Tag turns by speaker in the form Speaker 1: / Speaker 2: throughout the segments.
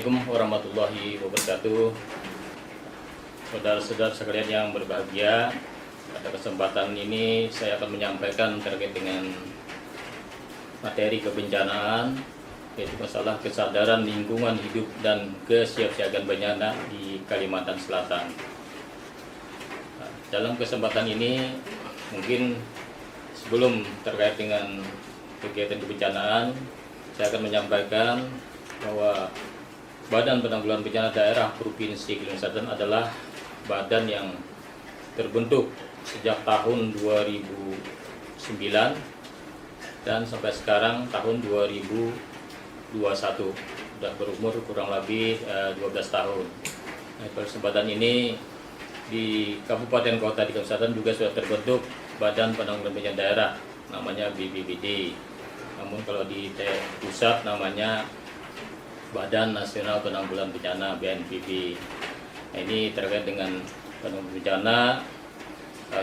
Speaker 1: Assalamualaikum warahmatullahi wabarakatuh. Saudara-saudara sekalian yang berbahagia, pada kesempatan ini saya akan menyampaikan terkait dengan materi kebencanaan, yaitu masalah kesadaran lingkungan hidup dan kesiapsiagaan bencana di Kalimantan Selatan. Dalam kesempatan ini mungkin sebelum terkait dengan kegiatan kebencanaan, saya akan menyampaikan bahwa Badan Penanggulangan Bencana Daerah Provinsi Kalimantan Selatan adalah badan yang terbentuk sejak tahun 2009 dan sampai sekarang tahun 2021, sudah berumur kurang lebih 12 tahun. Nah, pada kesempatan ini di Kabupaten Kota di Kalimantan Selatan juga sudah terbentuk Badan Penanggulangan Bencana Daerah, namanya BPBD. Namun kalau di pusat namanya Badan Nasional Penanggulangan Bencana BNPB. Nah, ini terkait dengan penanggulangan bencana,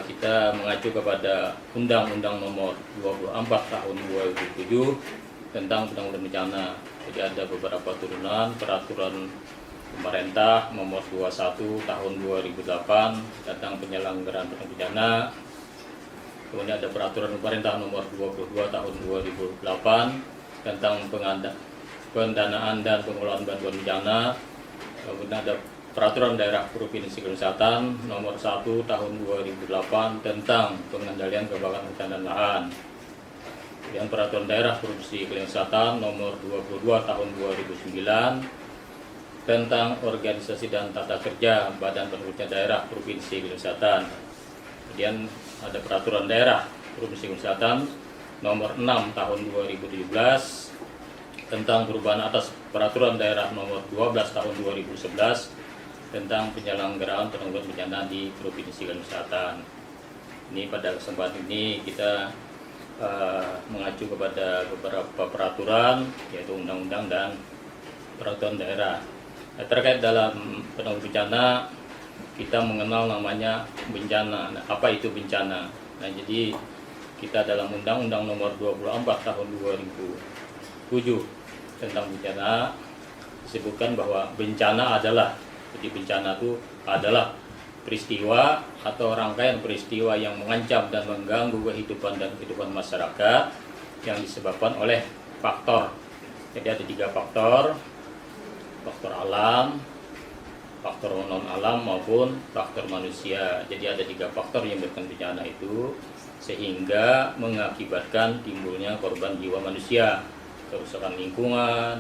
Speaker 1: kita mengacu kepada Undang-Undang Nomor 24 Tahun 2007 tentang penanggulangan bencana. Jadi ada beberapa turunan peraturan pemerintah Nomor 21 Tahun 2008 tentang penyelenggaraan penanggulangan bencana. Kemudian ada peraturan pemerintah Nomor 22 Tahun 2008 tentang pendanaan dan pengelolaan bantuan bencana. Kemudian ada peraturan daerah Provinsi Kalimantan Selatan nomor 1 tahun 2008 tentang pengendalian kebakaran hutan dan lahan. Kemudian peraturan daerah Provinsi Kalimantan Selatan nomor 22 tahun 2009 tentang organisasi dan tata kerja Badan Penanggulangan Daerah Provinsi Kalimantan Selatan. Kemudian ada peraturan daerah Provinsi Kalimantan Selatan nomor 6 tahun 2017 tentang perubahan atas peraturan daerah nomor 12 tahun 2011 tentang penyelenggaraan penanggulangan bencana di Provinsi Kalimantan Selatan. Ini pada kesempatan ini kita mengacu kepada beberapa peraturan, yaitu undang-undang dan peraturan daerah. Nah, terkait dalam penanggulangan bencana, kita mengenal namanya bencana. Nah, apa itu bencana? Nah, jadi kita dalam Undang-Undang Nomor 24 Tahun 2007 tentang bencana disebutkan bahwa bencana adalah, jadi bencana itu adalah peristiwa atau rangkaian peristiwa yang mengancam dan mengganggu kehidupan dan kehidupan masyarakat yang disebabkan oleh faktor. Jadi ada 3 faktor: faktor alam, faktor non alam maupun faktor manusia. Jadi ada 3 faktor yang menyebabkan bencana itu sehingga mengakibatkan timbulnya korban jiwa manusia, kerusakan lingkungan,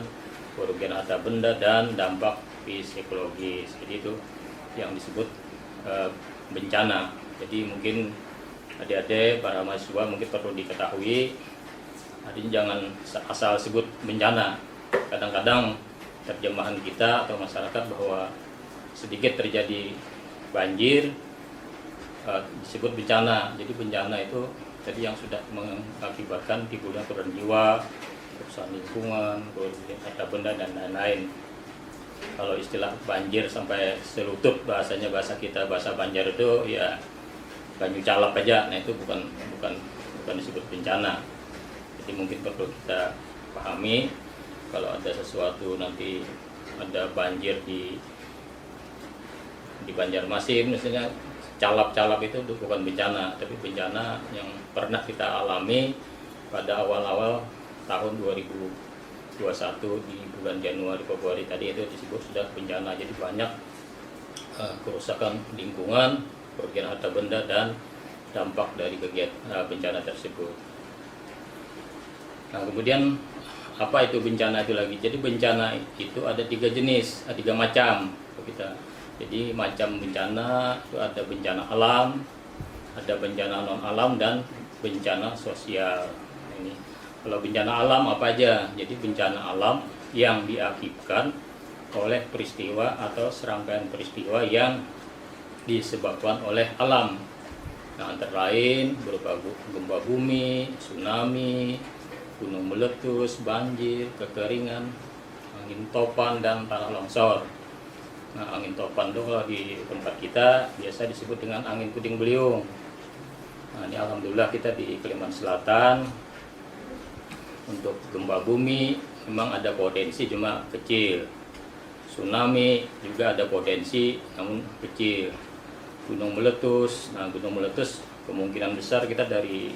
Speaker 1: kerugian harta benda, dan dampak psikologis. Jadi itu yang disebut bencana. Jadi mungkin adik-adik para mahasiswa mungkin perlu diketahui, artinya jangan asal sebut bencana. Kadang-kadang terjemahan kita atau masyarakat bahwa sedikit terjadi banjir disebut bencana. Jadi bencana itu tadi yang sudah mengakibatkan timbulnya korban jiwa, kerusakan lingkungan, harta benda, dan lain-lain. Kalau istilah banjir sampai selutut, bahasanya bahasa kita, bahasa Banjar itu ya banyu calap aja. Nah, itu bukan disebut bencana. Jadi mungkin perlu kita pahami, kalau ada sesuatu nanti ada banjir di Banjarmasin misalnya, calap-calap itu bukan bencana, tapi bencana yang pernah kita alami pada awal-awal tahun 2021 di bulan Januari Februari tadi, itu disebut sudah bencana. Jadi banyak kerusakan lingkungan, kerugian harta benda, dan dampak dari kegiatan bencana tersebut. Nah, kemudian apa itu bencana itu lagi? Jadi bencana itu ada 3 jenis, ada 3 macam kita. Jadi macam bencana itu ada bencana alam, ada bencana non alam, dan bencana sosial. Ini kalau bencana alam apa aja? Jadi bencana alam yang diakibatkan oleh peristiwa atau serangkaian peristiwa yang disebabkan oleh alam. Nah, antara lain berupa gempa bumi, tsunami, gunung meletus, banjir, kekeringan, angin topan, dan tanah longsor. Nah, angin topan itu kalau di tempat kita biasa disebut dengan angin puting beliung. Nah, ini alhamdulillah kita di Kalimantan Selatan untuk gempa bumi memang ada potensi, cuma kecil. tsunami juga ada potensi namun kecil. Gunung meletus, nah gunung meletus kemungkinan besar kita dari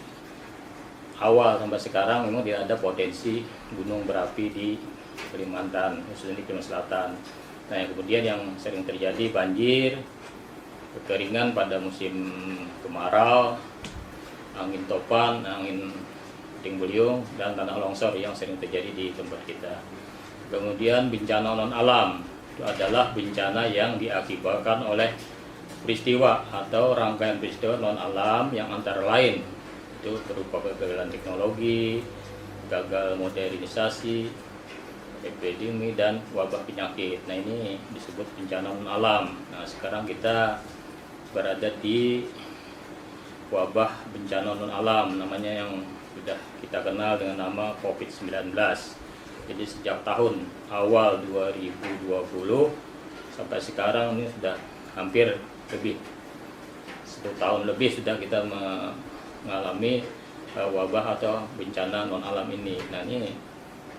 Speaker 1: awal sampai sekarang memang tidak ada potensi gunung berapi di Kalimantan, khususnya di Kalimantan Selatan. Nah yang kemudian yang sering terjadi banjir, kekeringan pada musim kemarau, angin topan, angin puting beliung, dan tanah longsor yang sering terjadi di tempat kita. Kemudian bencana non alam itu adalah bencana yang diakibatkan oleh peristiwa atau rangkaian peristiwa non alam yang antara lain itu berupa kegagalan teknologi, gagal modernisasi, epidemi, dan wabah penyakit. Nah ini disebut bencana non alam. Nah sekarang kita berada di wabah bencana non alam, namanya yang sudah kita kenal dengan nama COVID-19. Jadi sejak tahun awal 2020 sampai sekarang ini sudah hampir lebih 1 tahun lebih sudah kita mengalami wabah atau bencana non alam ini. Nah ini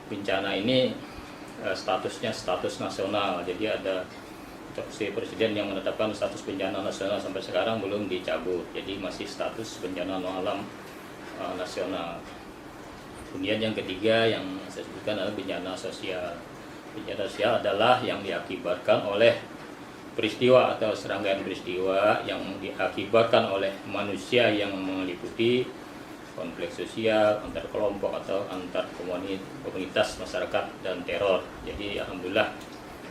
Speaker 1: bencana ini statusnya status nasional, jadi ada instruksi presiden yang menetapkan status bencana nasional sampai sekarang belum dicabut, jadi masih status bencana non alam nasional. Kemudian yang ketiga yang saya sebutkan adalah bencana sosial. Bencana sosial adalah yang diakibatkan oleh peristiwa atau serangkaian peristiwa yang diakibatkan oleh manusia yang meliputi konflik sosial antar kelompok atau antar komunitas masyarakat dan teror. Jadi alhamdulillah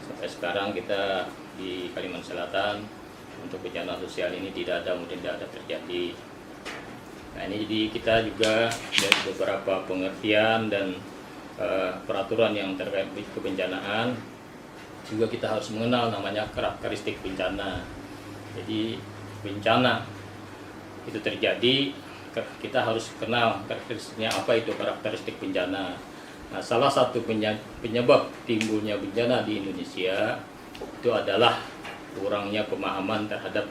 Speaker 1: sampai sekarang kita di Kalimantan Selatan untuk bencana sosial ini tidak ada terjadi. Nah ini jadi kita juga dari beberapa pengertian dan peraturan yang terkait kebencanaan juga kita harus mengenal namanya karakteristik bencana. Jadi bencana itu terjadi, kita harus kenal karakteristiknya apa itu karakteristik bencana. Nah, salah satu penyebab timbulnya bencana di Indonesia itu adalah kurangnya pemahaman terhadap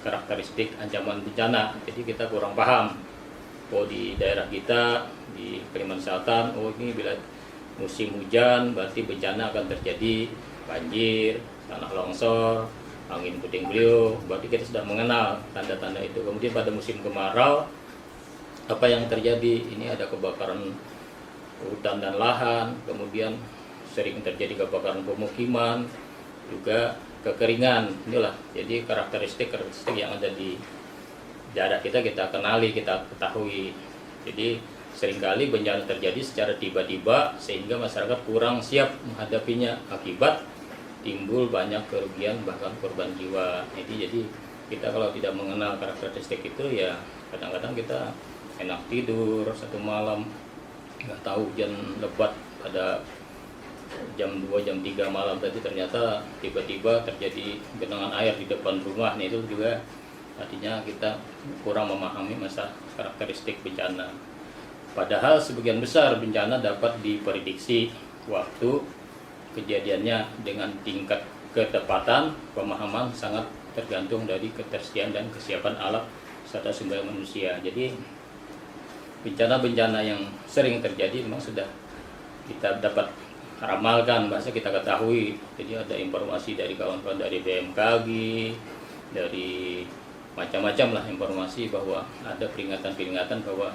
Speaker 1: karakteristik ancaman bencana. Jadi kita kurang paham. Oh di daerah kita di Kalimantan Selatan, oh ini bila musim hujan berarti bencana akan terjadi banjir, tanah longsor, angin puting beliung. Berarti kita sudah mengenal tanda-tanda itu. Kemudian pada musim kemarau apa yang terjadi? Ini ada kebakaran hutan dan lahan, kemudian sering terjadi kebakaran pemukiman, juga kekeringan. Inilah jadi karakteristik yang ada di daerah kita kenali, kita ketahui. Jadi seringkali bencana terjadi secara tiba-tiba sehingga masyarakat kurang siap menghadapinya, akibat timbul banyak kerugian bahkan korban jiwa. Jadi kita kalau tidak mengenal karakteristik itu ya kadang-kadang kita enak tidur satu malam nggak tahu hujan lebat pada jam 2 jam 3 malam tadi ternyata tiba-tiba terjadi genangan air di depan rumah. Nah itu juga artinya kita kurang memahami masa karakteristik bencana. Padahal sebagian besar bencana dapat diprediksi waktu kejadiannya dengan tingkat ketepatan pemahaman sangat tergantung dari ketersediaan dan kesiapan alat serta sumber manusia. Jadi bencana-bencana yang sering terjadi memang sudah kita dapat ramalkan, bahasa kita ketahui. Jadi ada informasi dari kawan-kawan dari BMKG, dari macam-macam lah informasi bahwa ada peringatan-peringatan bahwa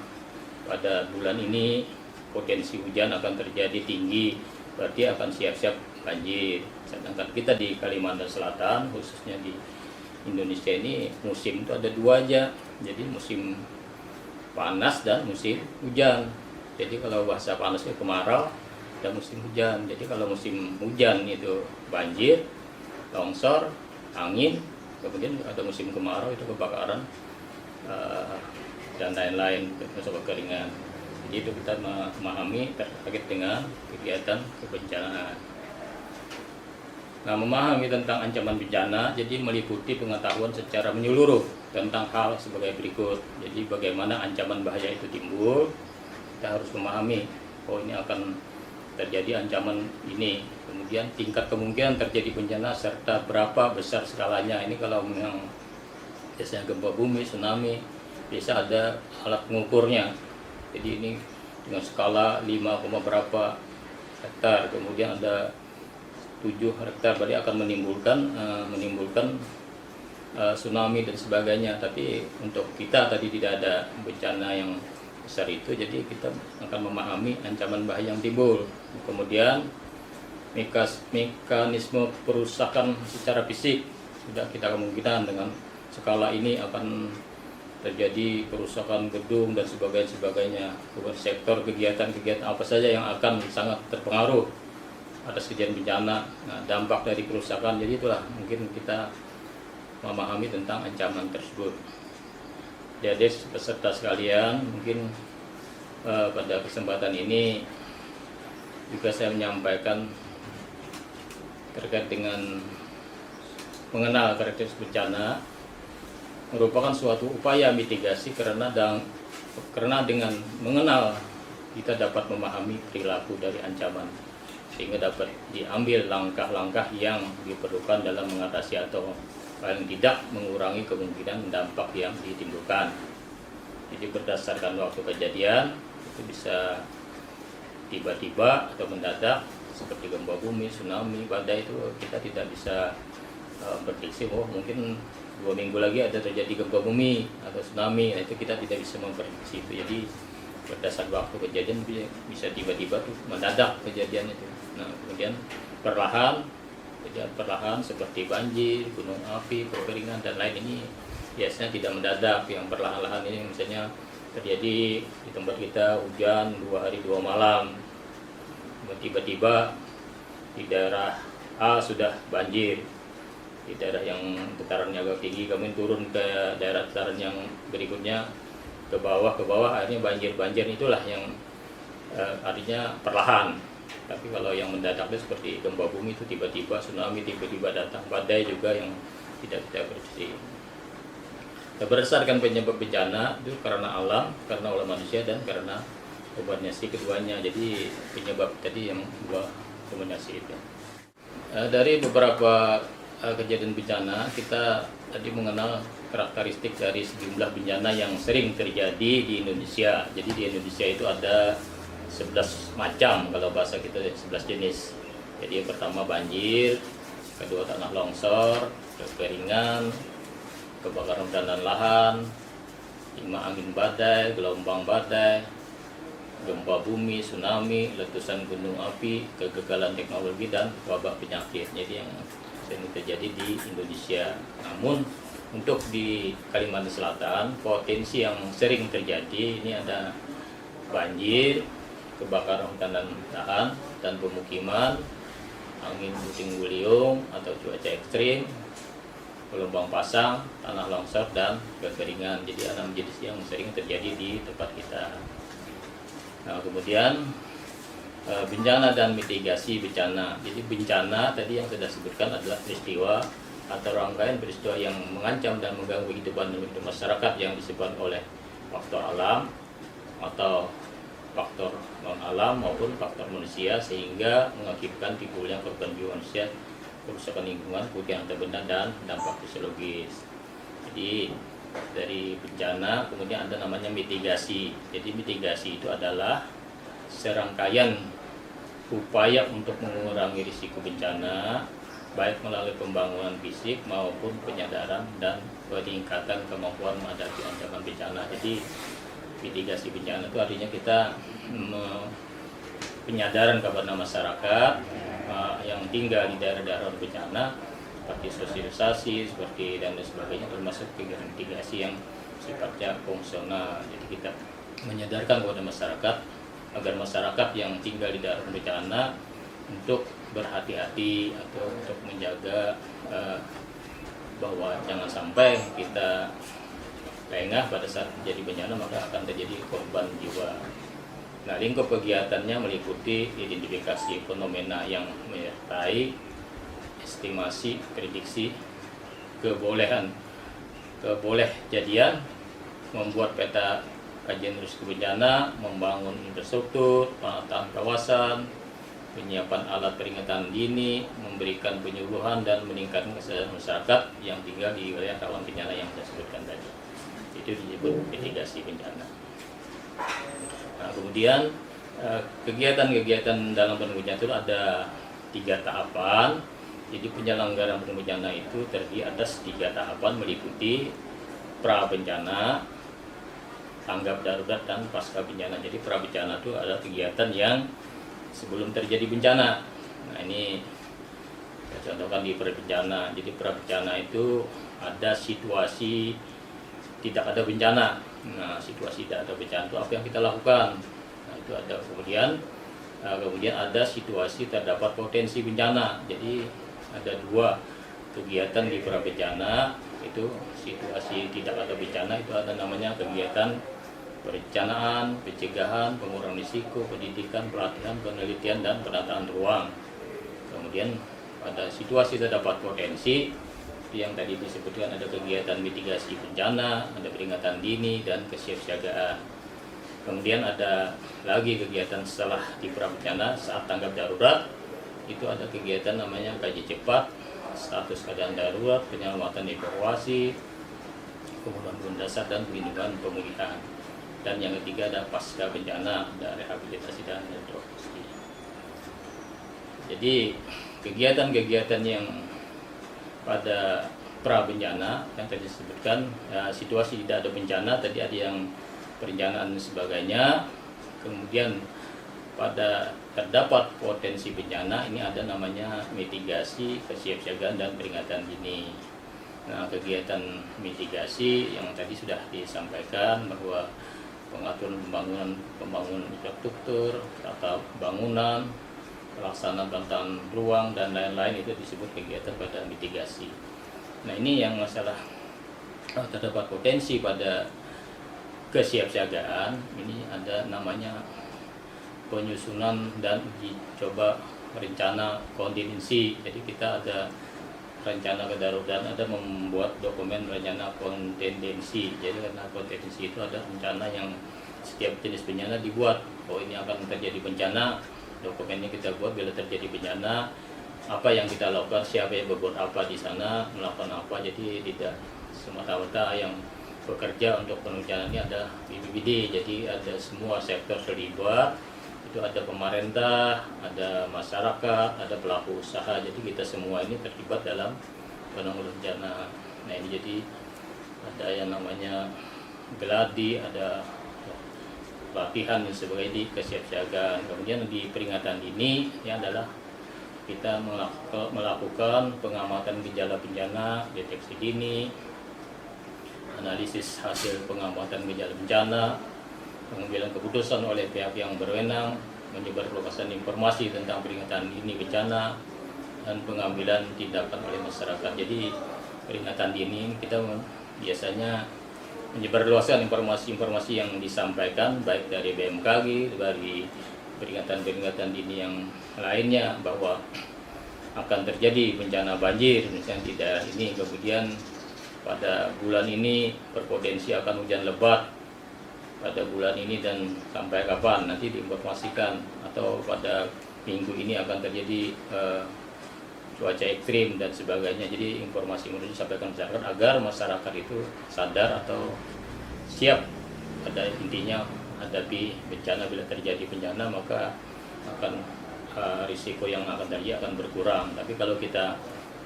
Speaker 1: pada bulan ini potensi hujan akan terjadi tinggi, berarti akan siap-siap banjir. Sedangkan kita di Kalimantan Selatan, khususnya di Indonesia ini musim itu ada 2 aja. Jadi musim panas dan musim hujan. Jadi kalau bahasa panas itu kemarau dan musim hujan. Jadi kalau musim hujan itu banjir, longsor, angin, kemudian ada musim kemarau itu kebakaran dan lain-lain, termasuk kekeringan. Jadi itu kita memahami terkait dengan kegiatan kebencanaan. Nah, memahami tentang ancaman bencana jadi meliputi pengetahuan secara menyeluruh tentang hal sebagai berikut. Jadi bagaimana ancaman bahaya itu timbul, kita harus memahami oh ini akan terjadi ancaman ini, kemudian tingkat kemungkinan terjadi bencana serta berapa besar skalanya. Ini kalau yang biasanya gempa bumi, tsunami, biasa ada alat pengukurnya. Jadi ini dengan skala 5, berapa hektar, kemudian ada 7 hektar, berarti akan menimbulkan tsunami dan sebagainya. Tapi untuk kita tadi tidak ada bencana yang besar itu, jadi kita akan memahami ancaman bahaya yang timbul. Kemudian mekanisme perusakan secara fisik sudah kita kemungkinan dengan skala ini akan terjadi kerusakan gedung dan sebagainya. Kemudian sektor kegiatan apa saja yang akan sangat terpengaruh atas kejadian bencana, dampak dari kerusakan. Jadi itulah mungkin kita memahami tentang ancaman tersebut. Jadi peserta sekalian, mungkin pada kesempatan ini juga saya menyampaikan terkait dengan mengenal karakteristik bencana merupakan suatu upaya mitigasi karena dengan mengenal kita dapat memahami perilaku dari ancaman sehingga dapat diambil langkah-langkah yang diperlukan dalam mengatasi atau paling tidak mengurangi kemungkinan dampak yang ditimbulkan. Jadi berdasarkan waktu kejadian itu bisa tiba-tiba atau mendadak seperti gempa bumi, tsunami, badai, itu kita tidak bisa prediksi mungkin 2 minggu lagi ada terjadi gempa bumi atau tsunami. Itu kita tidak bisa memprediksi itu. Jadi berdasarkan waktu kejadian bisa tiba-tiba tuh mendadak kejadian itu. Nah, kemudian perlahan seperti banjir, gunung api, kekeringan dan lain ini biasanya tidak mendadak. Yang perlahan-lahan ini misalnya terjadi di tempat kita hujan 2 hari 2 malam, tiba-tiba di daerah A sudah banjir, di daerah yang datarannya agak tinggi kami turun ke daerah dataran yang berikutnya ke bawah akhirnya banjir itulah yang artinya perlahan. Tapi kalau yang mendadak itu seperti gempa bumi itu tiba-tiba, tsunami tiba-tiba datang, badai juga yang tidak kita prediksi. Berdasarkan penyebab bencana itu karena alam, karena oleh manusia, dan karena kombinasi keduanya. Jadi penyebab tadi yang dua kombinasi itu. Dari beberapa kejadian bencana kita tadi mengenal karakteristik dari sejumlah bencana yang sering terjadi di Indonesia. Jadi di Indonesia itu ada 11 macam kalau bahasa kita, 11 jenis. Jadi yang pertama banjir, kedua tanah longsor, kekeringan, kebakaran hutan dan lahan, 5 angin badai, gelombang badai, gempa bumi, tsunami, letusan gunung api, kegagalan teknologi, dan wabah penyakit. Jadi yang sering terjadi di Indonesia. Namun untuk di Kalimantan Selatan potensi yang sering terjadi ini ada banjir, kebakaran hutan dan lahan dan pemukiman, angin puting beliung atau cuaca ekstrim, gelombang pasang, tanah longsor, dan kekeringan. Jadi 6 jenis yang sering terjadi di tempat kita. Nah, kemudian bencana dan mitigasi bencana. Jadi bencana tadi yang sudah sebutkan adalah peristiwa atau rangkaian peristiwa yang mengancam dan mengganggu kehidupan masyarakat yang disebabkan oleh faktor alam atau faktor non alam maupun faktor manusia sehingga mengakibatkan timbulnya korban jiwa manusia, kerusakan lingkungan, kerugian harta benda, dan dampak fisiologis. Jadi dari bencana kemudian ada namanya mitigasi. Jadi mitigasi itu adalah serangkaian upaya untuk mengurangi risiko bencana baik melalui pembangunan fisik maupun penyadaran dan peningkatan kemampuan menghadapi ancaman bencana. Jadi mitigasi bencana itu artinya kita penyadaran kepada masyarakat yang tinggal di daerah-daerah bencana, seperti sosialisasi, seperti dan sebagainya, termasuk kegiatan mitigasi yang sifatnya fungsional. Jadi kita menyadarkan kepada masyarakat agar masyarakat yang tinggal di daerah bencana untuk berhati-hati atau untuk menjaga bahwa jangan sampai kita lengah pada saat terjadi bencana maka akan terjadi korban jiwa. Nah, lingkup kegiatannya meliputi identifikasi fenomena yang menyertai estimasi, prediksi, kejadian, membuat peta kajian risiko bencana, membangun infrastruktur, penataan kawasan, penyiapan alat peringatan dini, memberikan penyuluhan dan meningkatkan kesadaran masyarakat yang tinggal di wilayah rawan bencana yang saya sebutkan tadi. Itu disebut mitigasi bencana. Nah, kemudian kegiatan-kegiatan dalam bencana itu ada 3 tahapan. Jadi penyelenggaraan bencana itu terdiri atas 3 tahapan, meliputi pra bencana, tanggap darurat, dan pasca bencana. Jadi pra bencana itu adalah kegiatan yang sebelum terjadi bencana. Nah, ini saya contohkan di pra bencana. Jadi pra bencana itu ada situasi tidak ada bencana. Nah, situasi tidak ada bencana itu apa yang kita lakukan? Nah, itu ada. Kemudian ada situasi terdapat potensi bencana. Jadi ada 2 kegiatan di pra bencana. Itu situasi tidak ada bencana itu ada namanya kegiatan perencanaan, pencegahan, pengurangan risiko, pendidikan, pelatihan, penelitian, dan penataan ruang. Kemudian pada situasi terdapat potensi yang tadi disebutkan ada kegiatan mitigasi bencana, ada peringatan dini, dan kesiapsiagaan. Kemudian ada lagi kegiatan setelah di pra bencana saat tanggap darurat. Itu ada kegiatan namanya kaji cepat, status keadaan darurat, penyelamatan evakuasi, pembangunan dasar, dan perlindungan pemulihan. Dan yang ketiga ada pasca bencana, ada rehabilitasi dan rekonstruksi. Jadi kegiatan-kegiatan yang pada pra bencana yang tadi disebutkan, situasi tidak ada bencana, tadi ada yang perencanaan dan sebagainya. Kemudian pada terdapat potensi bencana, ini ada namanya mitigasi, kesiapsiagaan, dan peringatan dini. Nah, kegiatan mitigasi yang tadi sudah disampaikan bahwa pengaturan pembangunan infrastruktur, tata bangunan, pelaksanaan penataan ruang, dan lain-lain itu disebut kegiatan pada mitigasi. Nah, ini yang masalah terdapat potensi pada kesiapsiagaan, ini ada namanya penyusunan dan uji coba rencana kontingensi. Jadi kita ada rencana kedaruratan, ada membuat dokumen rencana kontingensi. Jadi karena kontingensi itu ada rencana yang setiap jenis bencana dibuat. Oh, ini akan terjadi bencana, dokumennya kita buat bila terjadi bencana, apa yang kita lakukan, siapa yang berbuat apa di sana, melakukan apa. Jadi tidak semata-mata yang bekerja untuk perencanaan ini ada BPBD. Jadi ada semua sektor terlibat. Itu ada pemerintah, ada masyarakat, ada pelaku usaha. Jadi kita semua ini terlibat dalam penanggulangan bencana. Nah, ini jadi ada yang namanya geladi, ada latihan dan sebagainya di kesiapsiagaan. Kemudian di peringatan dini ini adalah kita melakukan pengamatan gejala bencana, deteksi dini, analisis hasil pengamatan gejala bencana, pengambilan keputusan oleh pihak yang berwenang, menyebarluaskan informasi tentang peringatan dini bencana, dan pengambilan tindakan oleh masyarakat. Jadi peringatan dini kita biasanya menyebarluaskan informasi-informasi yang disampaikan baik dari BMKG, dari peringatan-peringatan dini yang lainnya bahwa akan terjadi bencana banjir misalnya di daerah ini. Kemudian pada bulan ini berpotensi akan hujan lebat pada bulan ini dan sampai kapan nanti diinformasikan, atau pada minggu ini akan terjadi cuaca ekstrim dan sebagainya. Jadi informasi disampaikan masyarakat agar masyarakat itu sadar atau siap pada intinya hadapi bencana. Bila terjadi bencana maka akan risiko yang akan terjadi akan berkurang. Tapi kalau kita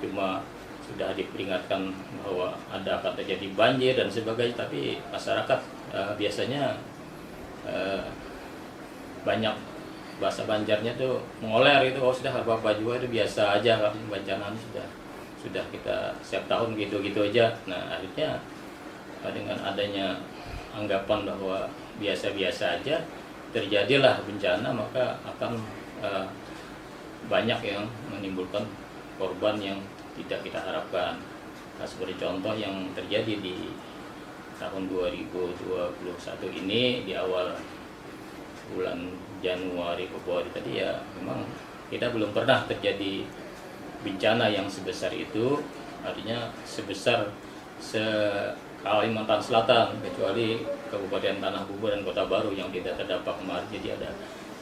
Speaker 1: cuma sudah diperingatkan bahwa akan terjadi banjir dan sebagainya, tapi masyarakat biasanya banyak bahasa Banjarnya tuh mengoler itu, oh sudah apa-apa juga itu biasa aja, kalau bencana sudah kita setiap tahun gitu-gitu aja. Nah, akhirnya dengan adanya anggapan bahwa biasa-biasa aja terjadilah bencana, maka akan banyak yang menimbulkan korban yang tidak kita harapkan. Nah, seperti contoh yang terjadi di tahun 2021 ini, di awal bulan Januari, Februari tadi, ya memang kita belum pernah terjadi bencana yang sebesar itu, artinya sebesar Kalimantan Selatan, kecuali Kabupaten Tanah Bubur dan Kota Baru yang tidak terdampak kemarin. Jadi ada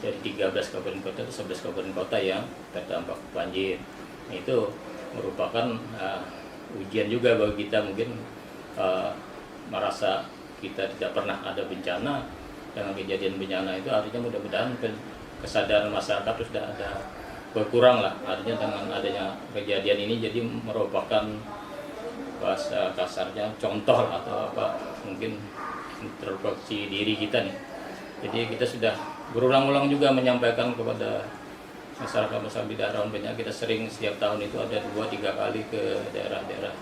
Speaker 1: dari 13 kabupaten kota, 11 kabupaten kota yang terdampak banjir. Itu merupakan ujian juga bagi kita, mungkin merasa kita tidak pernah ada bencana. Dengan kejadian bencana itu artinya mudah-mudahan kesadaran masyarakat sudah ada berkurang lah. Artinya dengan adanya kejadian ini jadi merupakan bahasa kasarnya contoh atau apa, mungkin introspeksi diri kita nih. Jadi kita sudah berulang-ulang juga menyampaikan kepada masyarakat di daerah Rawan. Kita sering setiap tahun itu ada 2-3 kali ke daerah-daerah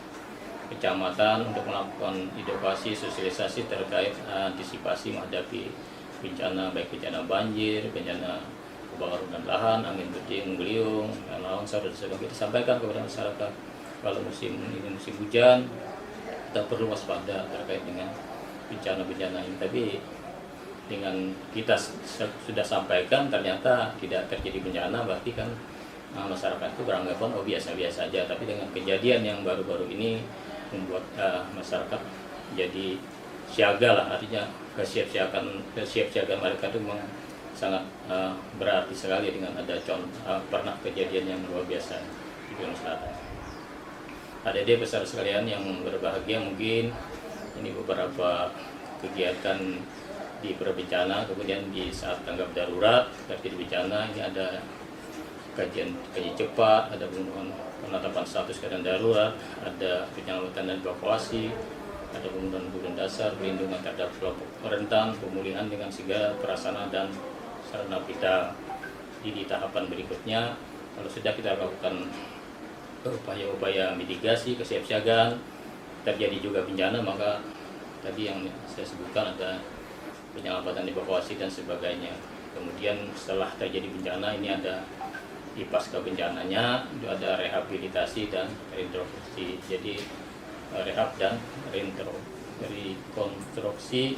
Speaker 1: kecamatan untuk melakukan edukasi, sosialisasi terkait antisipasi menghadapi bencana, baik bencana banjir, bencana kebakaran lahan, angin puting beliung, longsor dan sebagainya. Kita sampaikan kepada masyarakat kalau musim ini musim hujan kita perlu waspada terkait dengan bencana-bencana ini. Tapi dengan kita sudah sampaikan ternyata tidak terjadi bencana, berarti kan masyarakat itu beranggapan oh biasa-biasa aja. Tapi dengan kejadian yang baru-baru ini membuat masyarakat jadi siaga lah, artinya kesiapsiagaan mereka itu memang sangat berarti sekali dengan ada pernah kejadian yang luar biasa di Gunung Selatan. Adik-adik besar sekalian yang berbahagia, mungkin ini beberapa kegiatan di prabencana, kemudian di saat tanggap darurat terjadi bencana ini ada kajian cepat, ada penetapan status keadaan darurat, ada penyelamatan dan evakuasi, ada pembangunan kebutuhan dasar, perlindungan terhadap kelompok rentan, pemulihan dengan segala prasarana dan sarana vital. Di tahapan berikutnya, kalau sudah kita lakukan upaya-upaya mitigasi, kesiapsiagaan, terjadi juga bencana, maka tadi yang saya sebutkan ada penyelamatan, evakuasi dan sebagainya. Kemudian setelah terjadi bencana ini ada di pasca bencananya itu ada rehabilitasi dan rekonstruksi. Jadi rehab dan rekonstruksi,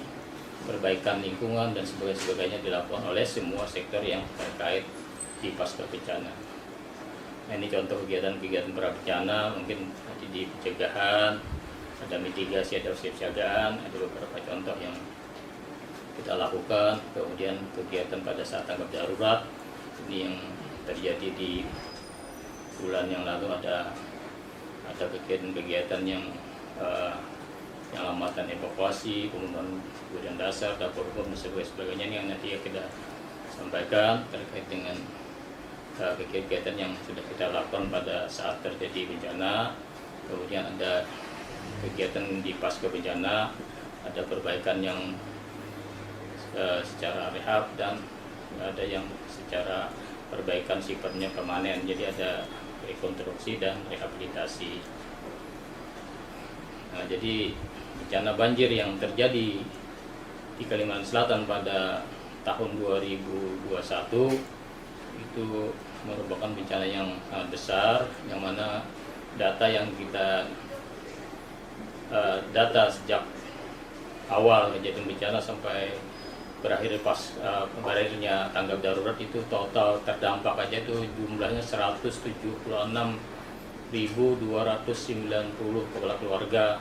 Speaker 1: perbaikan lingkungan dan sebagainya dilakukan oleh semua sektor yang terkait di pasca bencana. Nah, ini contoh kegiatan-kegiatan prabencana, mungkin nanti di pencegahan, ada mitigasi, ada kesiapsiagaan, ada beberapa contoh yang kita lakukan. Kemudian kegiatan pada saat tanggap darurat, ini yang terjadi di bulan yang lalu ada kegiatan-kegiatan yang penyelamatan, evakuasi, pembangunan kebutuhan dasar, dapur umum dan sebagainya. Ini yang nanti kita sampaikan terkait dengan kegiatan yang sudah kita lakukan pada saat terjadi bencana. Kemudian ada kegiatan di pasca bencana, ada perbaikan yang secara rehab dan ada yang secara perbaikan sifatnya permanen. Jadi ada rekonstruksi dan rehabilitasi. Nah, jadi bencana banjir yang terjadi di Kalimantan Selatan pada tahun 2021 itu merupakan bencana yang sangat besar, yang mana data yang kita data sejak awal kejadian bencana sampai berakhirnya tanggap darurat itu total terdampak aja itu jumlahnya 176.290 kepala keluarga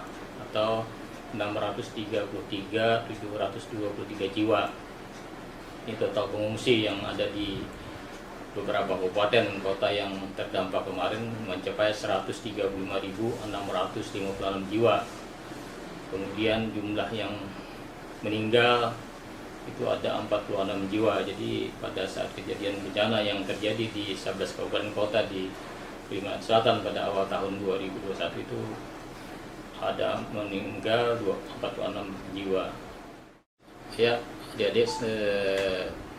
Speaker 1: atau 633.723 jiwa. Ini total pengungsi yang ada di beberapa kabupaten kota yang terdampak kemarin mencapai 135.656 jiwa. Kemudian jumlah yang meninggal itu ada 46 jiwa. Jadi pada saat kejadian bencana yang terjadi di 11 kabupaten kota di Kalimantan Selatan pada awal tahun 2021 itu ada meninggal 46 jiwa. Ya, adik-adik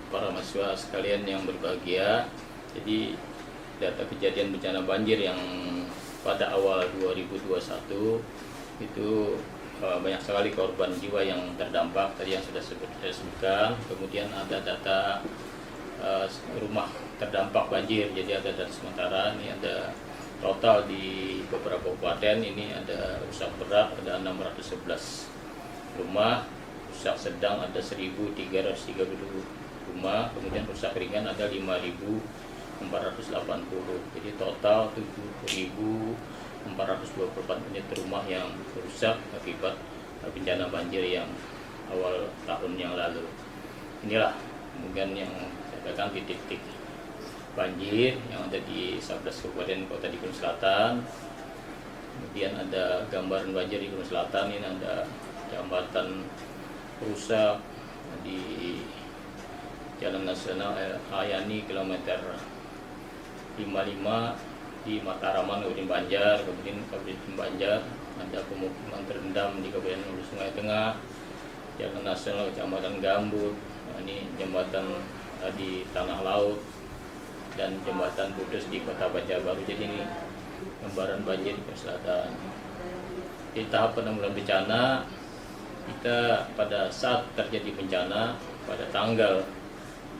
Speaker 1: para mahasiswa sekalian yang berbahagia, jadi data kejadian bencana banjir yang pada awal 2021 itu banyak sekali korban jiwa yang terdampak tadi yang sudah saya sebutkan. Kemudian ada data rumah terdampak banjir, jadi ada data sementara. Ini ada total di beberapa kabupaten ini ada rusak berat ada 611 rumah, rusak sedang ada 1.330 rumah, kemudian rusak ringan ada 5.480. Jadi total 7.424 unit rumah yang rusak akibat bencana banjir yang awal tahun yang lalu. Inilah kemudian yang saya katakan titik-titik banjir yang ada di 11 kabupaten kota di Gunung Selatan. Kemudian ada gambaran banjir di Gunung Selatan, ini ada jembatan rusak di Jalan Nasional Ayani kilometer 55 di Mataraman, Kabupaten Banjar, Kabupaten Banjar ada pemukiman terendam di Kabupaten Hulu Sungai Tengah, Jalan Nasional Kecamatan Gambut, nah, ini jembatan di Tanah Laut, dan jembatan putus di Kota Banjarbaru. Jadi ini gambaran banjir di selatan. Di tahap penanggulangan bencana, kita pada saat terjadi bencana pada tanggal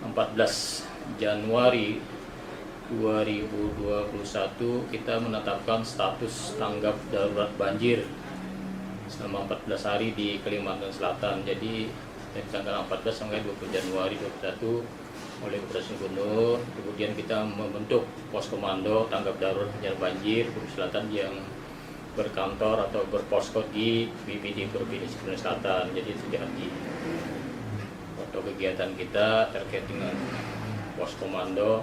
Speaker 1: 14 Januari 2021 kita menetapkan status tanggap darurat banjir selama 14 hari di Kalimantan Selatan. Jadi dari tanggal 14 sampai 20 Januari 2021 oleh Kabupaten Gubernur, kemudian kita membentuk pos komando tanggap darurat bencana banjir Sulawesi Selatan yang berkantor atau berposko di BPD Provinsi Sulawesi Selatan. Jadi sudah di foto kegiatan kita terkait dengan pos komando.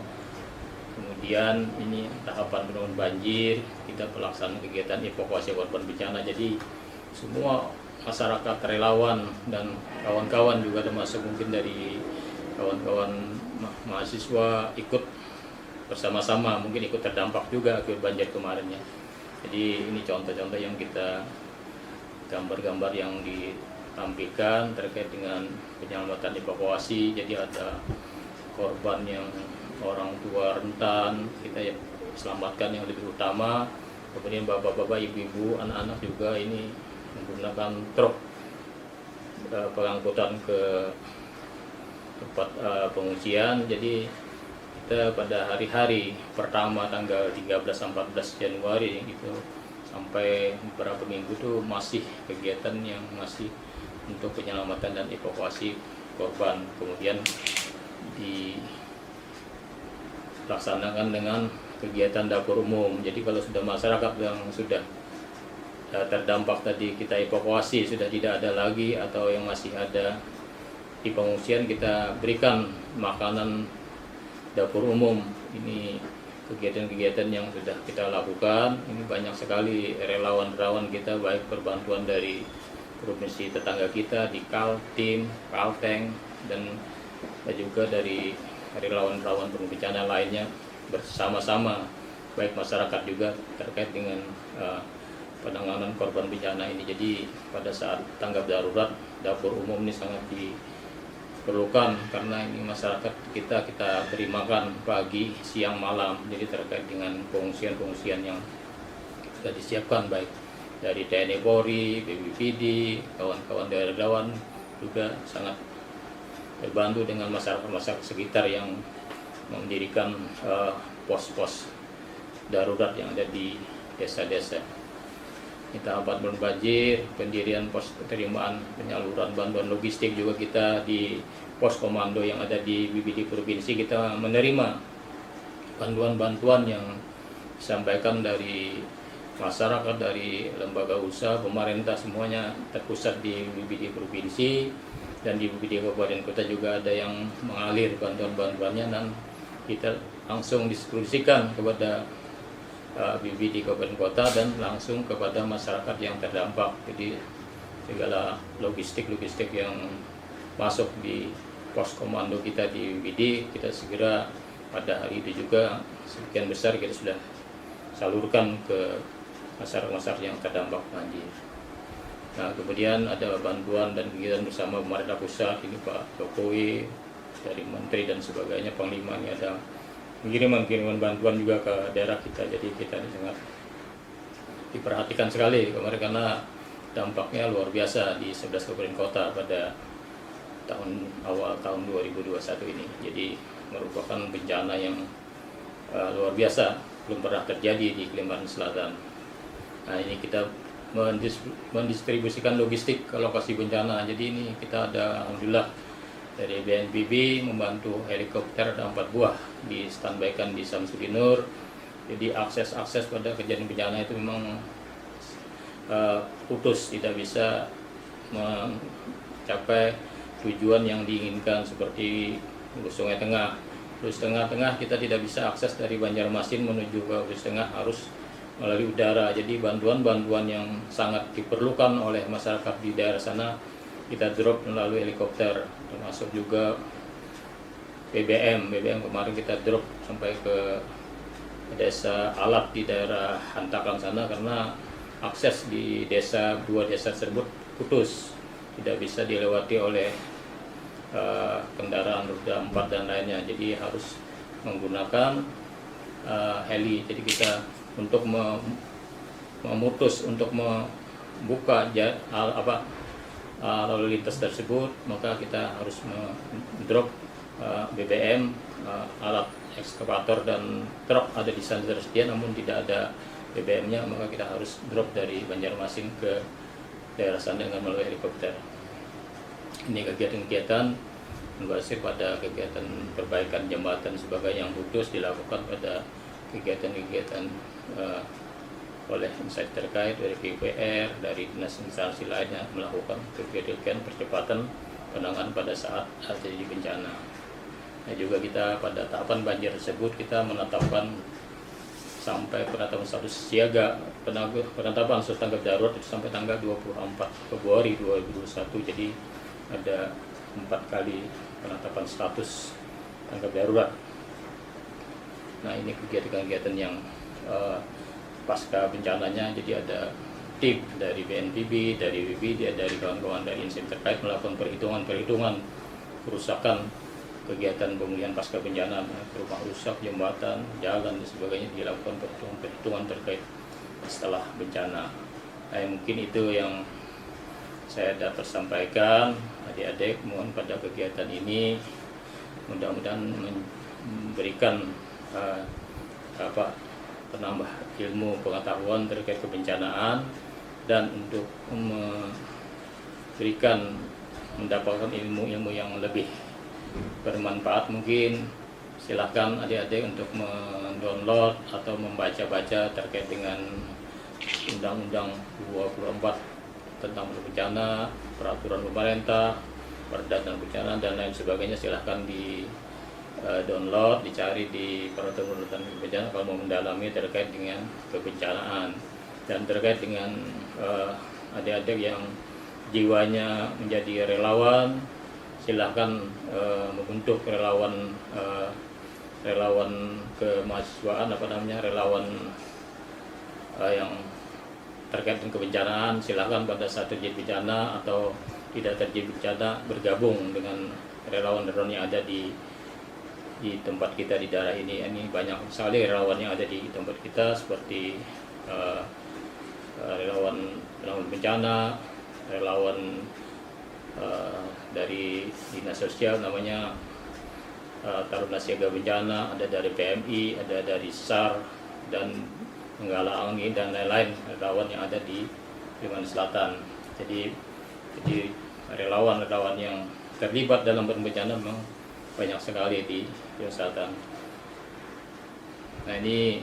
Speaker 1: Kemudian ini tahapan penanganan banjir, kita pelaksanaan kegiatan evakuasi korban bencana. Jadi semua masyarakat, relawan dan kawan-kawan juga termasuk mungkin dari kawan-kawan mahasiswa ikut bersama-sama, mungkin ikut terdampak juga akibat banjir kemarin ya. Jadi ini contoh-contoh yang kita gambar-gambar yang ditampilkan terkait dengan penyelamatan evakuasi. Jadi ada korban yang orang tua rentan, kita ya selamatkan yang lebih utama. Kemudian bapak-bapak, ibu-ibu, anak-anak juga ini menggunakan truk pengangkutan ke tempat pengungsian. Jadi kita pada hari-hari pertama tanggal 13-14 Januari itu sampai beberapa minggu tuh masih kegiatan yang masih untuk penyelamatan dan evakuasi korban. Kemudian dilaksanakan dengan kegiatan dapur umum. Jadi kalau sudah masyarakat yang sudah terdampak tadi kita evakuasi, sudah tidak ada lagi atau yang masih ada di pengungsian, kita berikan makanan dapur umum. Ini kegiatan-kegiatan yang sudah kita lakukan. Ini banyak sekali relawan-relawan kita, baik perbantuan dari provinsi tetangga kita di Kaltim, Kalteng, dan juga dari relawan-relawan bencana lainnya bersama-sama, baik masyarakat juga terkait dengan penanganan korban bencana ini. Jadi pada saat tanggap darurat, dapur umum ini sangat diperlukan karena ini masyarakat kita beri makan pagi, siang, malam. Jadi terkait dengan pengungsian yang sudah disiapkan baik dari TNI Polri, BPBD, kawan-kawan dari relawan juga sangat terbantu dengan masyarakat sekitar yang mendirikan pos-pos darurat yang ada di desa-desa. Kita tahapan banjir, pendirian pos penerimaan penyaluran bantuan logistik juga kita di pos komando yang ada di BPD provinsi. Kita menerima bantuan-bantuan yang disampaikan dari masyarakat, dari lembaga usaha, pemerintah, semuanya terpusat di BPD provinsi, dan di BPD kabupaten kota juga ada yang mengalir bantuan-bantuannya, dan kita langsung distribusikan kepada BPD kabupaten kota dan langsung kepada masyarakat yang terdampak. Jadi segala logistik yang masuk di pos komando kita di BPD, kita segera pada hari itu juga sebagian besar kita sudah salurkan ke masyarakat yang terdampak banjir. Nah, kemudian ada bantuan dan kegiatan bersama pemerintah pusat, ini Pak Jokowi dari Menteri dan sebagainya, Panglima, ini ada kiriman bantuan juga ke daerah kita. Jadi kita sangat diperhatikan sekali kemarin karena dampaknya luar biasa di 11 kabupaten kota pada awal tahun 2021 ini. Jadi merupakan bencana yang luar biasa, belum pernah terjadi di Kalimantan Selatan. Nah, ini kita mendistribusikan logistik ke lokasi bencana. Jadi ini kita ada alhamdulillah dari BNPB membantu helikopter, ada 4 buah di standby-kan di Samsudinur. Jadi akses pada kejadian bencana itu memang putus, tidak bisa mencapai tujuan yang diinginkan seperti Hulu Sungai Tengah. Hulu Tengah kita tidak bisa akses dari Banjarmasin menuju ke Hulu Tengah, harus melalui udara. Jadi bantuan-bantuan yang sangat diperlukan oleh masyarakat di daerah sana kita drop melalui helikopter, termasuk juga BBM kemarin kita drop sampai ke desa Alat di daerah Hantakang sana, karena akses di dua desa tersebut putus, tidak bisa dilewati oleh kendaraan roda 4 dan lainnya, jadi harus menggunakan heli. Jadi kita untuk memutus untuk membuka lalu lintas tersebut, maka kita harus drop BBM, alat ekskavator dan truk ada di sana tersedia, namun tidak ada BBM-nya, maka kita harus drop dari Banjarmasin ke daerah sana dengan melalui helikopter. Ini kegiatan-kegiatan berbasis pada kegiatan perbaikan jembatan sebagai yang putus dilakukan pada kegiatan-kegiatan oleh instansi terkait dari PUPR, dari dinas instansi lainnya melakukan kegiatan percepatan penanganan pada saat terjadi bencana. Nah, juga kita pada tahapan banjir tersebut kita menetapkan sampai penetapan status siaga, penetapan status tanggap darurat itu sampai tanggal 24 Februari 2021. Jadi ada 4 kali penetapan status tanggap darurat. Nah, ini kegiatan-kegiatan yang pasca bencananya, jadi ada tim dari BNPB, dari BPD, dari kawan-kawan dari instansi terkait melakukan perhitungan kerusakan, kegiatan pemulihan pasca bencana, rumah rusak, jembatan, jalan dan sebagainya, dilakukan perhitungan terkait setelah bencana. Nah, mungkin itu yang saya dapat sampaikan. Adik-adik, mohon pada kegiatan ini mudah-mudahan memberikan penambah ilmu pengetahuan terkait kebencanaan, dan untuk mendapatkan ilmu-ilmu yang lebih bermanfaat, mungkin silahkan adik-adik untuk mendownload atau membaca-baca terkait dengan Undang-Undang 24 tentang bencana, peraturan pemerintah, perda dan bencana dan lain sebagainya. Silahkan di download, dicari di peraturan bencana kalau mau mendalami terkait dengan kebencanaan, dan terkait dengan adik-adik yang jiwanya menjadi relawan, silahkan membentuk relawan kemahasiswaan, relawan yang terkait dengan kebencanaan. Silahkan pada saat terjadi bencana atau tidak terjadi bencana bergabung dengan relawan-relawan yang ada di tempat kita di daerah ini. Ini banyak sekali relawan yang ada di tempat kita, seperti relawan penanggulangan bencana, relawan dari dinas sosial namanya Taruna Siaga Bencana, ada dari PMI, ada dari SAR dan Menggala Angin dan lain-lain relawan yang ada di Kalimantan Selatan. Jadi relawan-relawan yang terlibat dalam bencana memang banyak sekali di Kalimantan Selatan. Nah, ini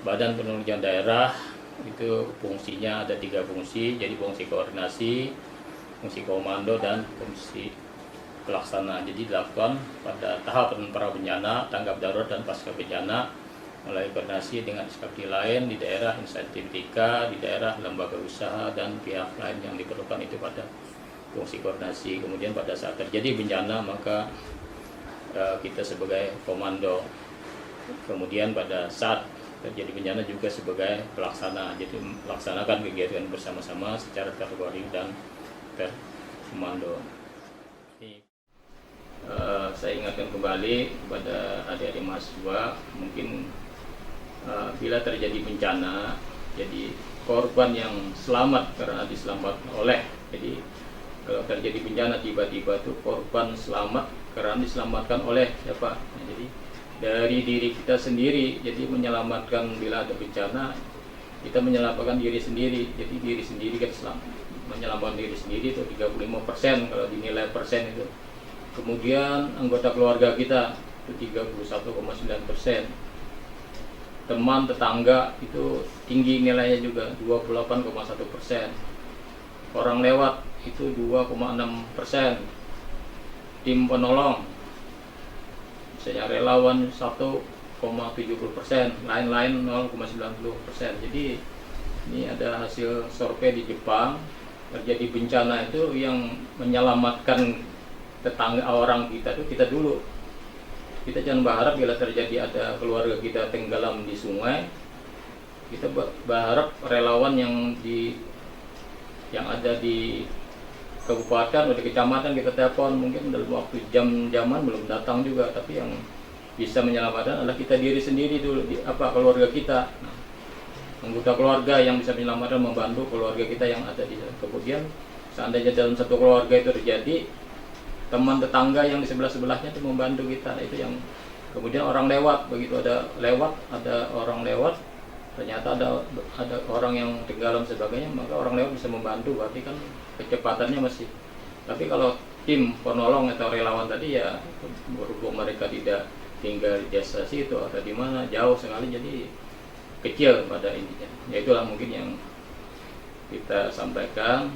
Speaker 1: Badan Penanggulangan Daerah itu fungsinya ada 3 fungsi, jadi fungsi koordinasi, fungsi komando, dan fungsi pelaksana. Jadi dilakukan pada tahap pra bencana, tanggap darurat, dan pasca bencana melalui koordinasi dengan instansi lain di daerah, instansi pendidikan di daerah, lembaga usaha dan pihak lain yang diperlukan, itu pada fungsi koordinasi. Kemudian pada saat terjadi bencana maka kita sebagai komando. Kemudian pada saat terjadi bencana juga sebagai pelaksana, jadi melaksanakan kegiatan bersama-sama secara terkoordinir dan terkomando. Saya ingatkan kembali kepada adik-adik mahasiswa, mungkin bila terjadi bencana, jadi korban yang selamat karena diselamatkan oleh, jadi kalau terjadi bencana tiba-tiba tuh korban selamat karena diselamatkan oleh siapa? Nah, jadi dari diri kita sendiri. Jadi menyelamatkan bila ada bencana, kita menyelamatkan diri sendiri. Jadi diri sendiri kan menyelamatkan diri sendiri itu 35% kalau dinilai persen itu. Kemudian anggota keluarga kita itu 31,9%. Teman tetangga itu tinggi nilainya juga 28,1%. Orang lewat itu 2,6%. Tim penolong misalnya relawan 1,70%, lain-lain 0,90%. Jadi ini ada hasil survei di Jepang, terjadi bencana itu yang menyelamatkan tetangga orang kita itu kita dulu. kita jangan berharap bila terjadi ada keluarga kita tenggelam di sungai, kita berharap relawan yang ada di kabupaten atau di kecamatan kita telepon, mungkin dalam waktu jam-jaman belum datang juga, tapi yang bisa menyelamatkan adalah kita diri sendiri dulu, keluarga kita. Nah, anggota keluarga yang bisa menyelamatkan, membantu keluarga kita yang ada di sana. Kemudian seandainya dalam satu keluarga itu terjadi, teman tetangga yang di sebelah-sebelahnya itu membantu kita. Itu yang kemudian orang lewat, begitu ada orang lewat, ternyata ada orang yang tenggelam sebagainya, maka orang lewat bisa membantu, berarti kan kecepatannya masih. Tapi kalau tim penolong atau relawan tadi ya, berhubung mereka tidak tinggal di desa situ atau di mana, jauh sekali, jadi kecil pada intinya. Ya itulah mungkin yang kita sampaikan.